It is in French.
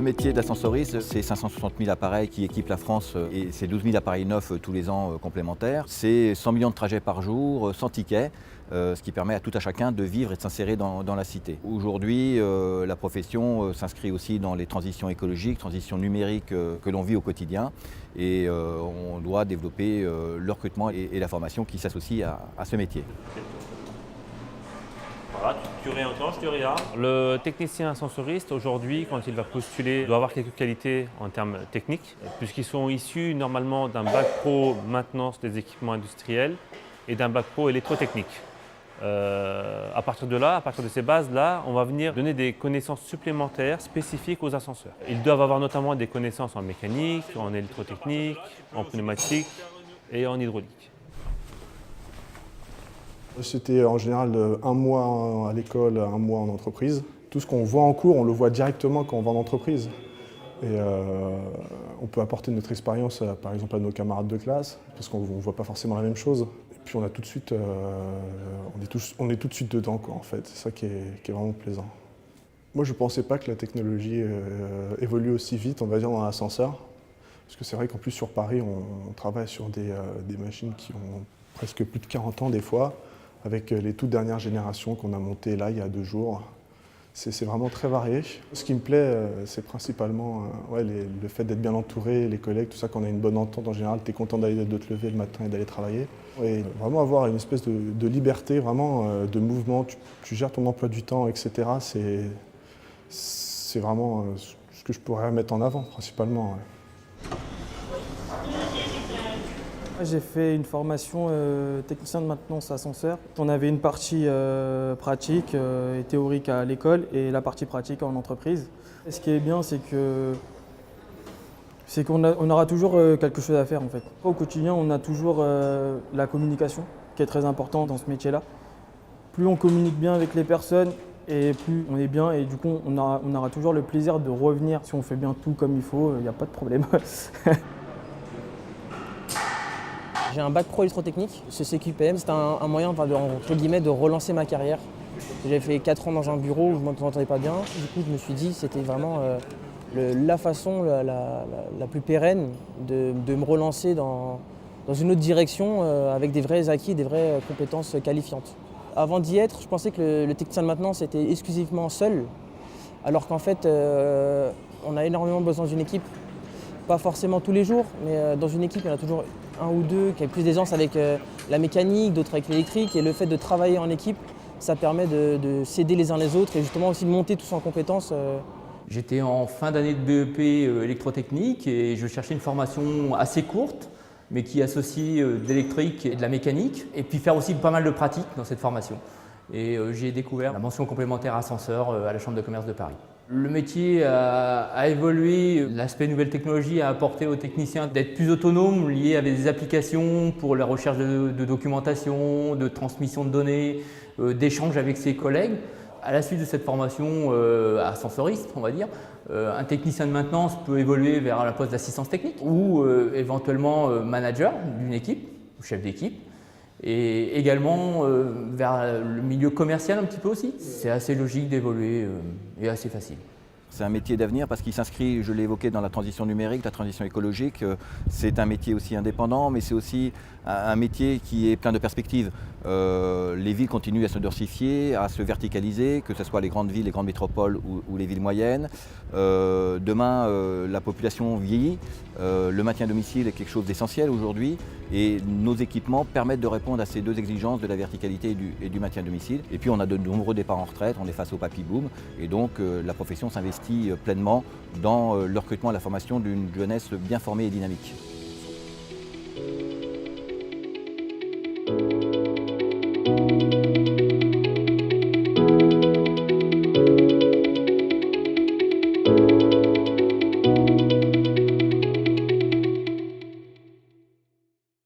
métier d'ascensoriste, c'est 560 000 appareils qui équipent la France et c'est 12 000 appareils neufs tous les ans complémentaires. C'est 100 millions de trajets par jour, sans ticket, ce qui permet à tout à chacun de vivre et de s'insérer dans la cité. Aujourd'hui, la profession s'inscrit aussi dans les transitions écologiques, transitions numériques que l'on vit au quotidien et on doit développer le recrutement et la formation qui s'associent à ce métier. Voilà, tu réenclenches, tu regardes. Le technicien ascensoriste, aujourd'hui, quand il va postuler, doit avoir quelques qualités en termes techniques, puisqu'ils sont issus normalement d'un bac pro maintenance des équipements industriels et d'un bac pro électrotechnique. À partir de là, à partir de ces bases-là, on va venir donner des connaissances supplémentaires spécifiques aux ascenseurs. Ils doivent avoir notamment des connaissances en mécanique, en électrotechnique, en pneumatique et en hydraulique. C'était en général un mois à l'école, un mois en entreprise. Tout ce qu'on voit en cours, on le voit directement quand on va en entreprise. Et on peut apporter notre expérience, par exemple, à nos camarades de classe, parce qu'on ne voit pas forcément la même chose. Et puis on a tout de suite, on est tout de suite dedans, quoi, en fait. C'est ça qui est vraiment plaisant. Moi, je ne pensais pas que la technologie évolue aussi vite, on va dire, dans l'ascenseur. Parce que c'est vrai qu'en plus, sur Paris, on travaille sur des machines qui ont presque plus de 40 ans des fois, avec les toutes dernières générations qu'on a montées là il y a 2 jours. C'est vraiment très varié. Ce qui me plaît, c'est principalement le fait d'être bien entouré, les collègues, tout ça, qu'on a une bonne entente en général, tu es content de te lever le matin et d'aller travailler. Et vraiment avoir une espèce de liberté, vraiment de mouvement, tu gères ton emploi du temps, etc. C'est vraiment ce que je pourrais mettre en avant principalement. Ouais. J'ai fait une formation technicien de maintenance ascenseur. On avait une partie pratique et théorique à l'école et la partie pratique en entreprise. Et ce qui est bien, c'est qu'on aura toujours quelque chose à faire en fait. Au quotidien, on a toujours la communication qui est très importante dans ce métier-là. Plus on communique bien avec les personnes et plus on est bien et du coup on aura toujours le plaisir de revenir. Si on fait bien tout comme il faut, il n'y a pas de problème. J'ai un bac pro électrotechnique, ce CQPM, c'était un moyen entre guillemets, de relancer ma carrière. J'avais fait 4 ans dans un bureau où je ne m'entendais pas bien. Du coup, je me suis dit que c'était vraiment la façon la plus pérenne de me relancer dans une autre direction avec des vrais acquis, des vraies compétences qualifiantes. Avant d'y être, je pensais que le technicien de maintenance était exclusivement seul, alors qu'en fait, on a énormément besoin d'une équipe. Pas forcément tous les jours, mais dans une équipe, il y en a toujours un ou deux qui a plus d'aisance avec la mécanique, d'autres avec l'électrique. Et le fait de travailler en équipe, ça permet de s'aider les uns les autres et justement aussi de monter tous en compétences. J'étais en fin d'année de BEP électrotechnique et je cherchais une formation assez courte, mais qui associe d'électrique et de la mécanique, et puis faire aussi pas mal de pratique dans cette formation. Et j'ai découvert la mention complémentaire ascenseur à la Chambre de commerce de Paris. Le métier a évolué, l'aspect nouvelle technologie a apporté aux techniciens d'être plus autonomes, liés avec des applications pour la recherche de documentation, de transmission de données, d'échanges avec ses collègues. À la suite de cette formation ascensoriste, on va dire, un technicien de maintenance peut évoluer vers la poste d'assistance technique ou éventuellement manager d'une équipe ou chef d'équipe. Et également vers le milieu commercial un petit peu aussi. C'est assez logique d'évoluer et assez facile. C'est un métier d'avenir parce qu'il s'inscrit, je l'ai évoqué, dans la transition numérique, la transition écologique. C'est un métier aussi indépendant, mais c'est aussi un métier qui est plein de perspectives. Les villes continuent à se densifier, à se verticaliser, que ce soit les grandes villes, les grandes métropoles ou les villes moyennes. Demain, la population vieillit. Le maintien à domicile est quelque chose d'essentiel aujourd'hui et nos équipements permettent de répondre à ces deux exigences de la verticalité et du maintien à domicile. Et puis on a de nombreux départs en retraite, on est face au papy boom et donc la profession s'investit pleinement dans le recrutement et la formation d'une jeunesse bien formée et dynamique.